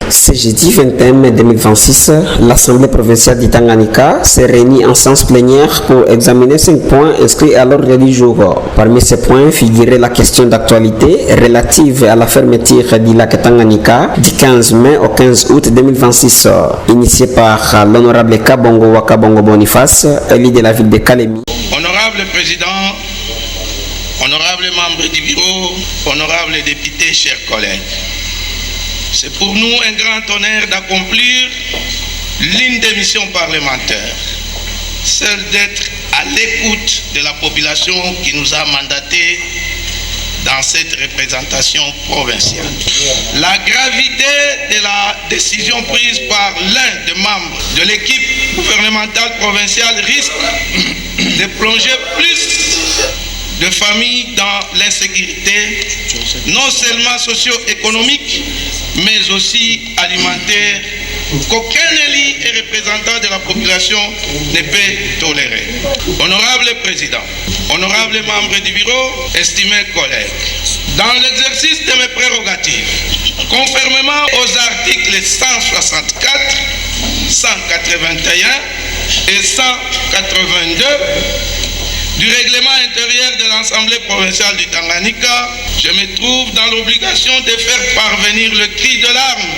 Ce jeudi 21 mai 2026, l'Assemblée provinciale du Tanganyika s'est réunie en séance plénière pour examiner 5 points inscrits à l'ordre du jour. Parmi ces points figurait la question d'actualité relative à la fermeture du lac Tanganyika du 15 mai au 15 août 2026, initiée par l'honorable Kabongo Wakabongo Boniface, élu de la ville de Kalemi. Honorable Président, honorables membres du bureau, honorables députés, chers collègues, c'est pour nous un grand honneur d'accomplir l'une des missions parlementaires, celle d'être à l'écoute de la population qui nous a mandatés dans cette représentation provinciale. La gravité de la décision prise par l'un des membres de l'équipe gouvernementale provinciale risque de plonger plus de familles dans l'insécurité, non seulement socio-économique, mais aussi alimentaire, qu'aucun élu et représentant de la population ne peut tolérer. Honorable Président, honorables membres du bureau, estimés collègues, dans l'exercice de mes prérogatives, conformément aux articles 164, 181 et 182, du règlement intérieur de l'Assemblée provinciale du Tanganyika, je me trouve dans l'obligation de faire parvenir le cri de larmes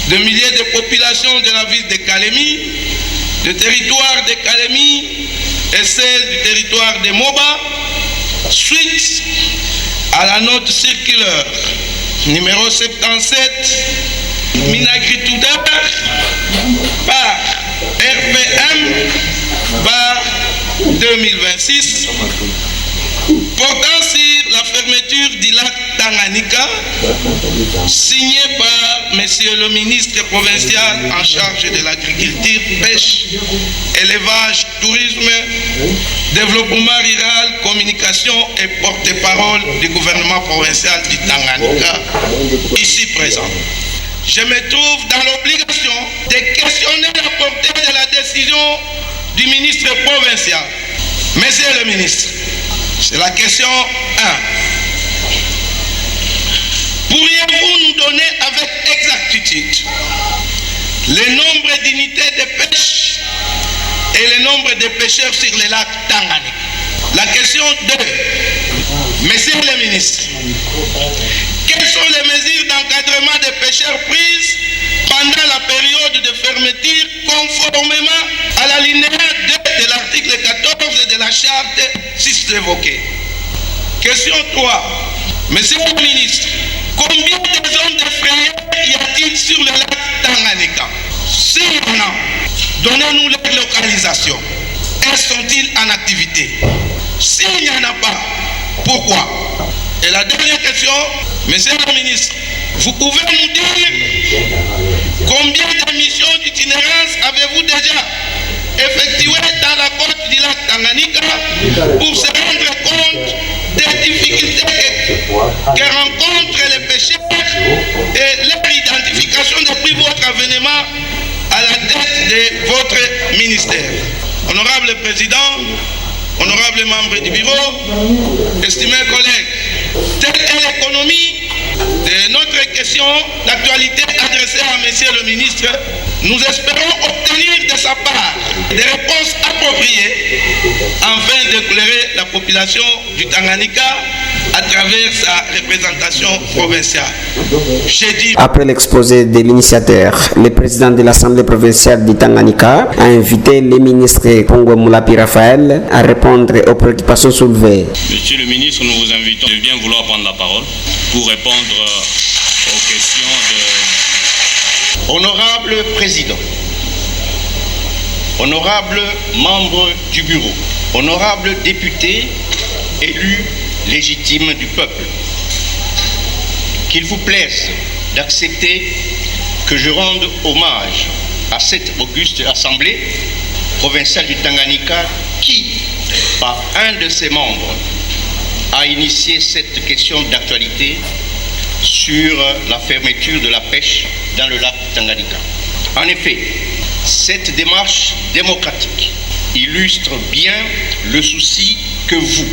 de milliers de populations de la ville de Kalemi, du territoire de Kalemi et celle du territoire de Moba, suite à la note circulaire numéro 77, Minagritudaire par RPM par 2026 portant sur la fermeture du lac Tanganyika, signé par Monsieur le ministre provincial en charge de l'agriculture, pêche, élevage, tourisme, développement rural, communication et porte-parole du gouvernement provincial du Tanganyika, ici présent. Je me trouve dans l'obligation de questionner la portée de la décision du ministre provincial. Monsieur le ministre, c'est la question 1. Pourriez-vous nous donner avec exactitude le nombre d'unités de pêche et le nombre de pêcheurs sur le lac Tanganyika? La question 2. Monsieur le ministre, quelles sont les mesures d'encadrement des pêcheurs prises pendant la période de fermeture conformément à l'alinéa 2 de l'article 14 de la charte 6 évoquée? Question 3. Monsieur le ministre, combien de zones de frayeur y a-t-il sur le lac Tanganyika? Si on a, donnez-nous leur localisation. Sont-ils en activité? S'il n'y en a pas, pourquoi? Et la dernière question, monsieur le ministre, vous pouvez nous dire combien de missions d'itinérance avez-vous déjà effectuées dans la côte du lac Tanganyika pour se rendre compte des difficultés que rencontrent les pêcheurs et leur identification depuis votre avènement à la tête de votre ministère? Honorable Président, honorables membres du bureau, estimés collègues, telle est l'économie de notre question d'actualité adressée à Monsieur le ministre. Nous espérons obtenir de sa part des réponses appropriées afin d'éclairer la population du Tanganyika à travers sa représentation provinciale. Après l'exposé de l'initiateur, le président de l'Assemblée provinciale du Tanganyika a invité les ministres Pongo Moulapi Raphaël à répondre aux préoccupations soulevées. Monsieur le ministre, nous vous invitons de bien vouloir prendre la parole pour répondre aux questions de... Honorable Président, honorables membres du bureau, honorables députés élus légitimes du peuple, qu'il vous plaise d'accepter que je rende hommage à cette auguste assemblée provinciale du Tanganyika qui, par un de ses membres, a initié cette question d'actualité sur la fermeture de la pêche dans le lac Tanganyika. En effet, cette démarche démocratique illustre bien le souci que vous,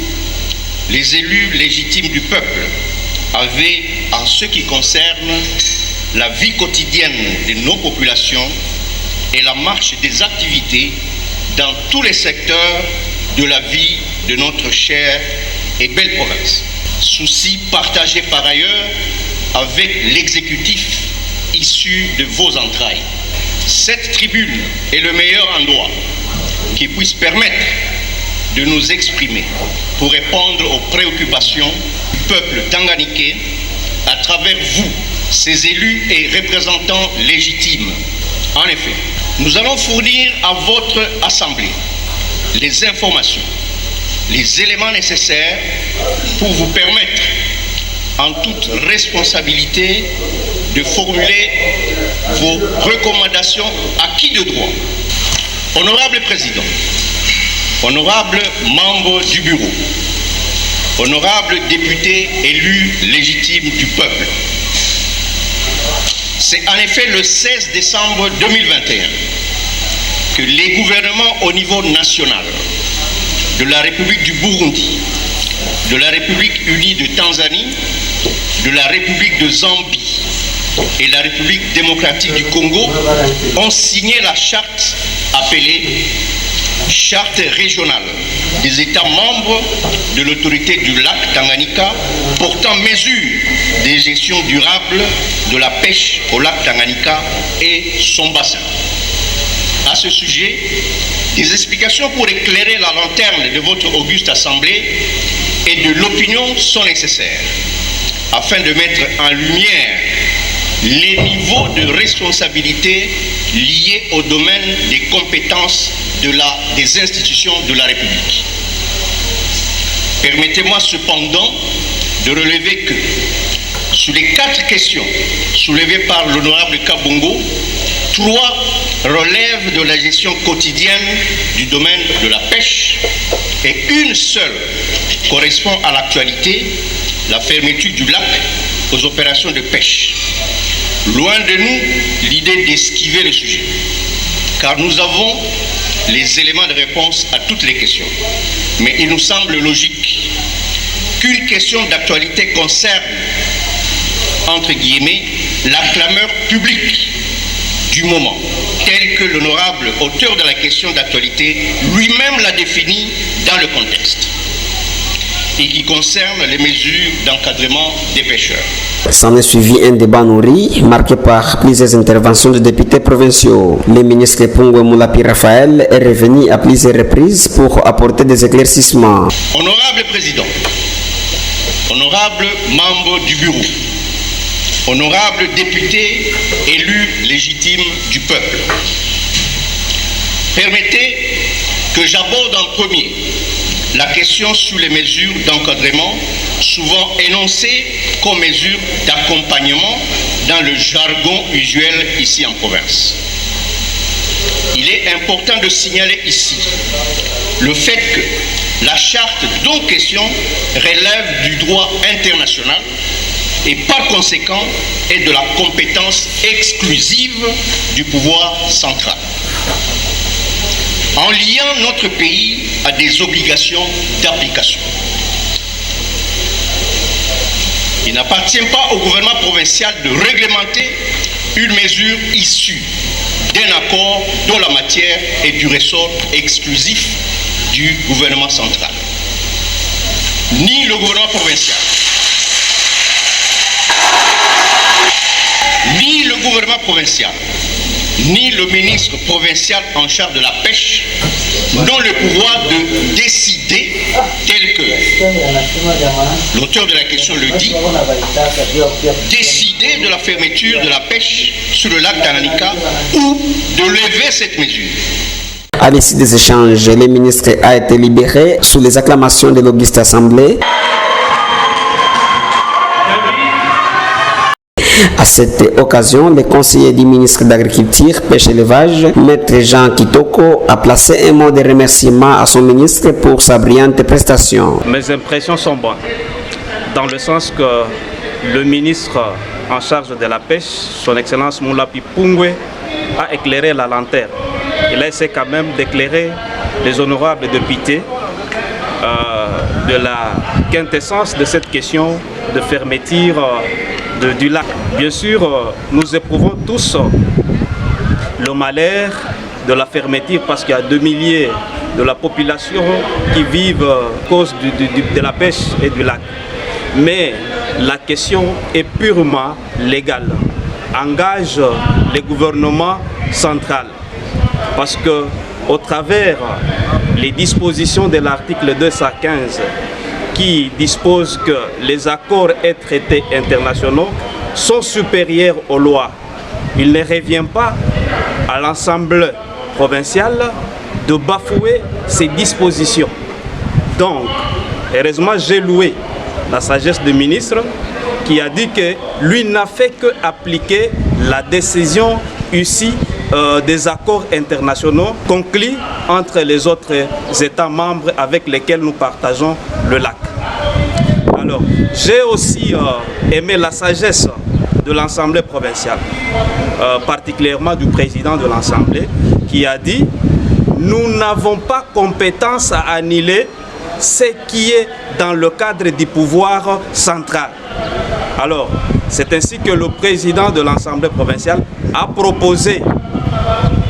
les élus légitimes du peuple, avez en ce qui concerne la vie quotidienne de nos populations et la marche des activités dans tous les secteurs de la vie de notre chère et belle province. Souci partagé par ailleurs avec l'exécutif issu de vos entrailles. Cette tribune est le meilleur endroit qui puisse permettre de nous exprimer pour répondre aux préoccupations du peuple tanganiquais à travers vous, ses élus et représentants légitimes. En effet, nous allons fournir à votre Assemblée les informations, les éléments nécessaires pour vous permettre, en toute responsabilité, de formuler vos recommandations à qui de droit. Honorable Président, honorables membres du bureau, honorables députés élus légitimes du peuple, c'est en effet le 16 décembre 2021 que les gouvernements au niveau national de la République du Burundi, de la République unie de Tanzanie, de la République de Zambie et la République démocratique du Congo ont signé la charte appelée Charte régionale des États membres de l'autorité du lac Tanganyika portant mesures de gestion durable de la pêche au lac Tanganyika et son bassin. À ce sujet, des explications pour éclairer la lanterne de votre auguste assemblée et de l'opinion sont nécessaires afin de mettre en lumière les niveaux de responsabilité liés au domaine des compétences des institutions de la République. Permettez-moi cependant de relever que, sur les 4 questions soulevées par l'honorable Kabongo, 3 relèvent de la gestion quotidienne du domaine de la pêche et une seule correspond à l'actualité, la fermeture du lac aux opérations de pêche. Loin de nous l'idée d'esquiver le sujet, car nous avons les éléments de réponse à toutes les questions. Mais il nous semble logique qu'une question d'actualité concerne, entre guillemets, la clameur publique du moment, tel que l'honorable auteur de la question d'actualité lui-même l'a défini dans le contexte, et qui concerne les mesures d'encadrement des pêcheurs. S'en est suivi un débat nourri, marqué par plusieurs interventions de députés provinciaux. Le ministre Pungwe Moulapi Raphaël est revenu à plusieurs reprises pour apporter des éclaircissements. Honorable Président, honorables membres du bureau, honorables députés élus légitimes du peuple, permettez que j'aborde en premier la question sur les mesures d'encadrement, souvent énoncées comme mesures d'accompagnement dans le jargon usuel ici en province. Il est important de signaler ici le fait que la charte dont question relève du droit international et par conséquent est de la compétence exclusive du pouvoir central. En liant notre pays à des obligations d'application. Il n'appartient pas au gouvernement provincial de réglementer une mesure issue d'un accord dont la matière est du ressort exclusif du gouvernement central. Ni le gouvernement provincial, ni le gouvernement provincial, ni le ministre provincial en charge de la pêche n'ont le pouvoir de décider, tel que l'auteur de la question le dit, décider de la fermeture de la pêche sur le lac Tanganyika ou de lever cette mesure. À l'issue des échanges, le ministre a été libéré sous les acclamations de l'auguste assemblée. À cette occasion, le conseiller du ministre d'Agriculture, Pêche et Élevage, Maître Jean Kitoko, a placé un mot de remerciement à son ministre pour sa brillante prestation. Mes impressions sont bonnes, dans le sens que le ministre en charge de la pêche, son Excellence Moulapi Pungwe, a éclairé la lanterne. Il a essayé quand même d'éclairer les honorables députés de la quintessence de cette question de fermeture du lac. Bien sûr, nous éprouvons tous le malheur de la fermeture parce qu'il y a 2 milliers de la population qui vivent à cause de la pêche et du lac. Mais la question est purement légale, engage le gouvernement central parce que au travers les dispositions de l'article 215 qui dispose que les accords et traités internationaux sont supérieurs aux lois, il ne revient pas à l'Assemblée provinciale de bafouer ces dispositions. Donc, heureusement, j'ai loué la sagesse du ministre qui a dit que lui n'a fait que appliquer la décision ici des accords internationaux conclus entre les autres États membres avec lesquels nous partageons le lac. Alors, j'ai aussi aimé la sagesse de l'Assemblée provinciale, particulièrement du président de l'Assemblée, qui a dit « Nous n'avons pas compétence à annuler ce qui est dans le cadre du pouvoir central. » Alors, c'est ainsi que le président de l'Assemblée provinciale a proposé,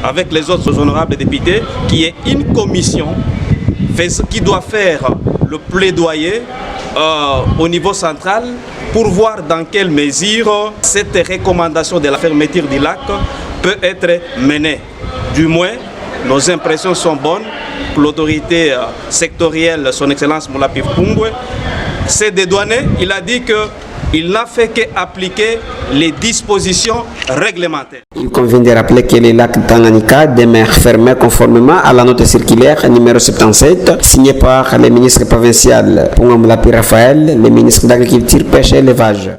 avec les autres honorables députés, qu'il y ait une commission qui doit faire le plaidoyer au niveau central pour voir dans quelle mesure cette recommandation de la fermeture du lac peut être menée. Du moins, nos impressions sont bonnes. L'autorité sectorielle, son Excellence Moula Piv Pungwe, s'est dédouané. Il a dit qu'il n'a fait qu'appliquer les dispositions réglementaires. Il convient de rappeler que le lac Tanganyika demeure fermé conformément à la note circulaire numéro 77 signée par le ministre provincial Punga Moula Pi Raphaël, le ministre d'Agriculture, Pêche et Élevage.